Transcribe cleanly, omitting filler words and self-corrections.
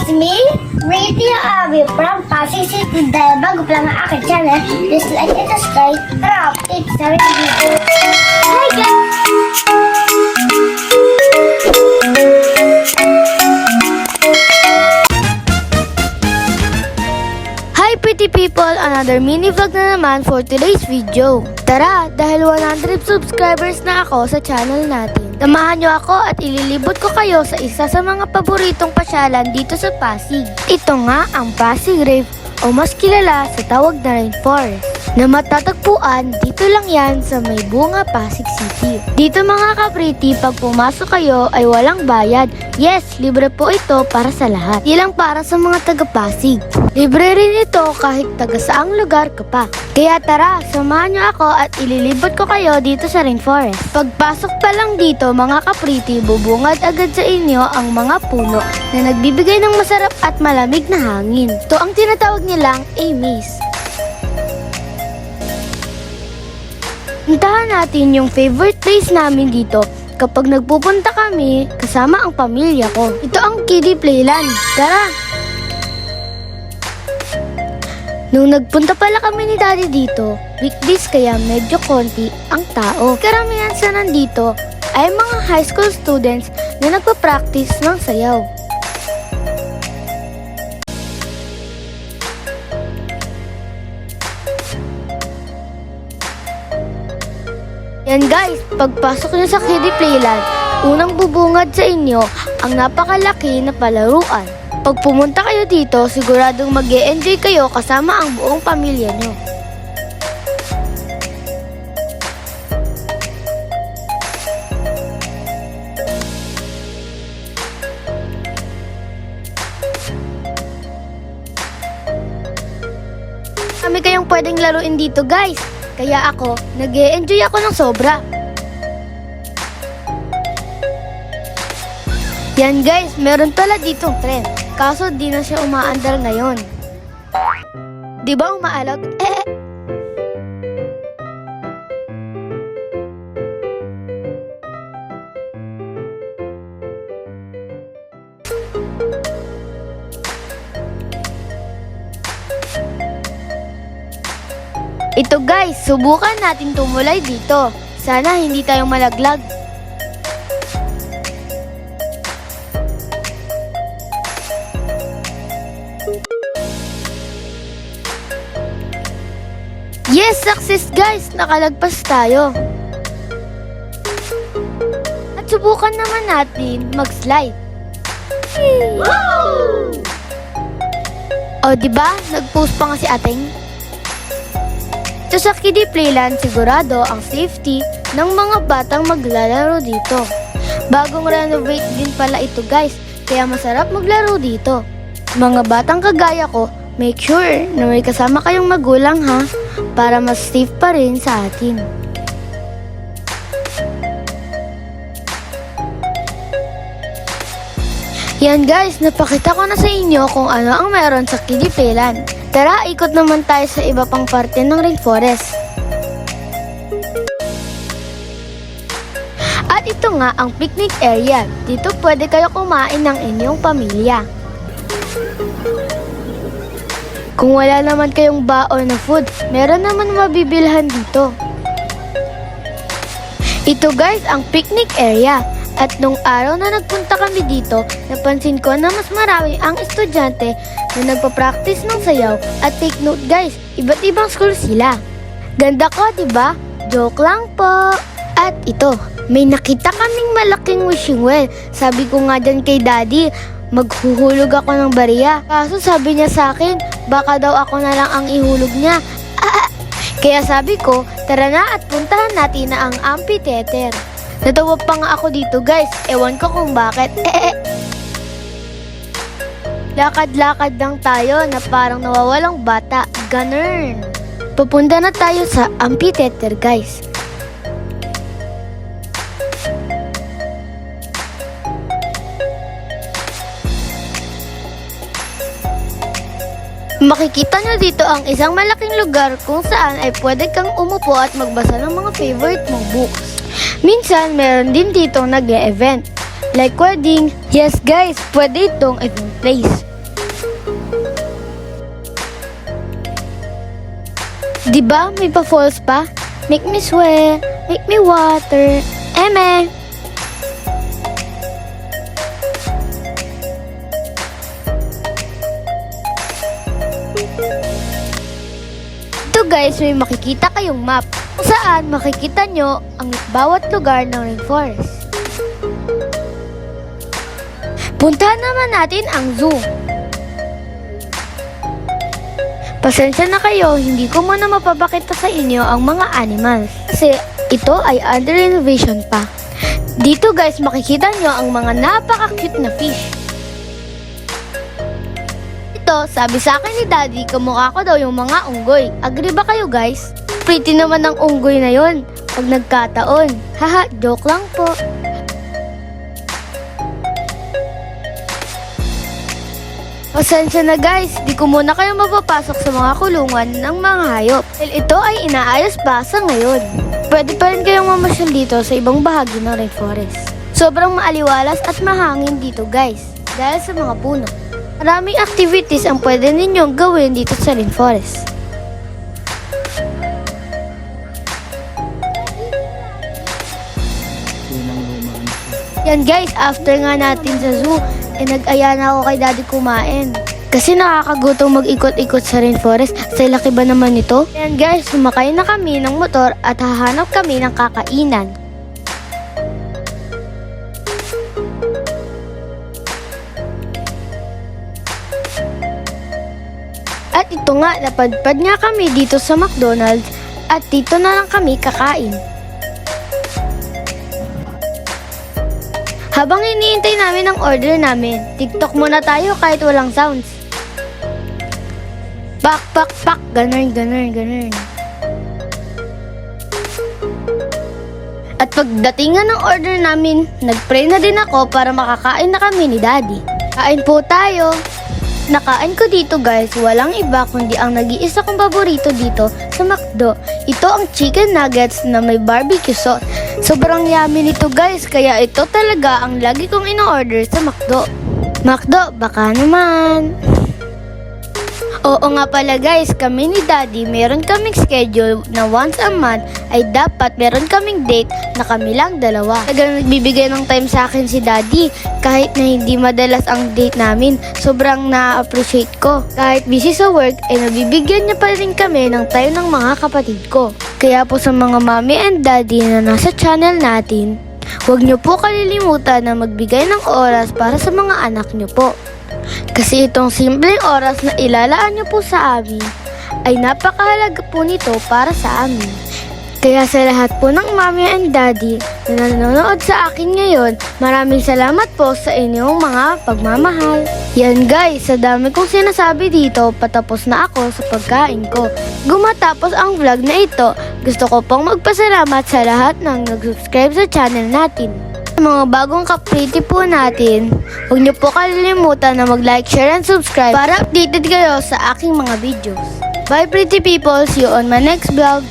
It's me, Radio Abby from Pasig City. Dahil bago pa lang ang aking channel, please like and subscribe para update sa aking video. Hi guys! Hi pretty people! Another mini vlog na naman for today's video. Tara, dahil 100 subscribers na ako sa channel natin. Samahan nyo ako at ililibot ko kayo sa isa sa mga paboritong pasyalan dito sa Pasig. Ito nga ang Pasig Rave o mas kilala sa tawag na Rainforest na matatagpuan dito lang yan sa May Bunga, Pasig City. Dito mga kapriti, pag pumasok kayo ay walang bayad. Yes, libre po ito para sa lahat. Di lang para sa mga taga-Pasig. Libre rin ito kahit taga saang lugar ka pa. Kaya tara, samahan nyo ako at ililibot ko kayo dito sa Rainforest. Pagpasok pa lang dito mga kapriti, bubungad agad sa inyo ang mga puno na nagbibigay ng masarap at malamig na hangin. Ito ang tinatawag nilang Amy's. Puntahan natin yung favorite place namin dito kapag nagpupunta kami kasama ang pamilya ko. Ito ang Kiddie Playland. Tara! Nung nagpunta pala kami ni Daddy dito, weekdays kaya medyo konti ang tao. Karamihan sa nandito ay mga high school students na nagpa-practice ng sayaw. Yan guys, pagpasok nyo sa Kiddie Playland, unang bubungad sa inyo ang napakalaki na palaruan. Pag pumunta kayo dito, siguradong mag-e-enjoy kayo kasama ang buong pamilya nyo. Kami kayong pwedeng laruin dito guys. Kaya ako, nag-e-enjoy ako ng sobra. Yan guys, meron pala ditong tren. Kaso di na siya umaandar ngayon. Di ba umaalog? Ito guys, subukan natin tumulay dito. Sana hindi tayo malaglag. Yes, success guys! Nakalagpas tayo. At subukan naman natin mag-slide. O diba? Nag-post pa nga si ating. So sa Kiddie Playland, sigurado ang safety ng mga batang maglalaro dito. Bagong renovate din pala ito guys, kaya masarap maglaro dito. Mga batang kagaya ko, make sure na may kasama kayong magulang ha, para mas safe pa rin sa atin. Yan guys, napakita ko na sa inyo kung ano ang meron sa Kiddie Playland. Tara, ikot naman tayo sa iba pang parte ng Rainforest. At ito nga ang picnic area. Dito pwede kayo kumain ng inyong pamilya. Kung wala naman kayong baon na food, meron naman mabibilhan dito. Ito guys ang picnic area. At nung araw na nagpunta kami dito, napansin ko na mas marami ang estudyante na nagpa-practice ng sayaw. At take note guys, iba't ibang school sila. Ganda ko, diba? Joke lang po. At ito, may nakita kaming malaking wishing well. Sabi ko nga dyan kay Daddy, maghuhulog ako ng bariya. Kaso sabi niya sa akin, baka daw ako na lang ang ihulog niya. Kaya sabi ko, tara na at puntahan natin na ang amphitheater. Natawa pa nga ako dito guys, ewan ko kung bakit. Lakad-lakad lang tayo na parang nawawalang bata. Ganun. Papunta na tayo sa amphitheater guys. Makikita nyo dito ang isang malaking lugar kung saan ay pwede kang umupo at magbasa ng mga favorite mong books. Minsan, meron din dito nag-e-event. Like wedding. Yes guys, pwede itong event place. Di ba may pa-falls pa? Make me sweat, make me water. Eme! Ito guys, may makikita kayong map. Kung saan makikita nyo ang bawat lugar ng rainforest. Puntahan naman natin ang zoo. Pasensya na kayo, hindi ko muna mapapakita sa inyo ang mga animals. Kasi ito ay under renovation pa. Dito guys, makikita nyo ang mga napaka-cute na fish. Ito, sabi sa akin ni Daddy, kamukha ko daw yung mga unggoy. Agree ba kayo guys? Pretty naman ang unggoy na yon pag nagkataon. Haha, joke lang po. Pasensya na guys, di ko muna kayo mapapasok sa mga kulungan ng mga hayop. Dahil ito ay inaayos pa sa ngayon. Pwede pa rin kayong mamasyal dito sa ibang bahagi ng rainforest. Sobrang maaliwalas at mahangin dito guys, dahil sa mga puno. Maraming activities ang pwede ninyong gawin dito sa rainforest. Yan guys, after nga natin sa zoo, nag-aya na ako kay Daddy kumain. Kasi nakakagutom mag-ikot-ikot sa rainforest. Sa laki ba naman ito? Yan guys, sumakay na kami ng motor at hahanap kami ng kakainan. At ito nga, napadpad nga kami dito sa McDonald's at dito na lang kami kakain. Habang iniintay namin ang order namin, TikTok muna tayo kahit walang sounds. Pak, pak, pak, ganun. At pagdatingan ng order namin, nagpray na din ako para makakain na kami ni Daddy. Kain po tayo. Nakain ko dito guys, walang iba kundi ang nag-iisa kong paborito dito sa McDo. Ito ang chicken nuggets na may barbecue sauce. Sobrang yummy nito guys, kaya ito talaga ang lagi kong ino-order sa McDo. McDo, baka naman. Oo nga pala guys, kami ni Daddy, meron kaming schedule na once a month ay dapat meron kaming date na kami lang dalawa. Talagang nagbibigay ng time sa akin si Daddy, kahit na hindi madalas ang date namin, sobrang na-appreciate ko. Kahit busy sa work, ay nabibigyan niya pa rin kami ng time ng mga kapatid ko. Kaya po sa mga mommy and daddy na nasa channel natin, huwag niyo po kalilimutan na magbigay ng oras para sa mga anak niyo po. Kasi itong simpleng oras na ilalaan niyo po sa amin ay napakahalaga po nito para sa amin. Kaya sa lahat po ng mommy and daddy na nanonood sa akin ngayon, maraming salamat po sa inyong mga pagmamahal. Yan guys, sa dami kong sinasabi dito, patapos na ako sa pagkain ko. Gumatapos ang vlog na ito, gusto ko pong magpasalamat sa lahat ng nag-subscribe sa channel natin. Sa mga bagong kapriti po natin, huwag niyo po kalilimutan na mag-like, share, and subscribe para updated kayo sa aking mga videos. Bye pretty people, see you on my next vlog.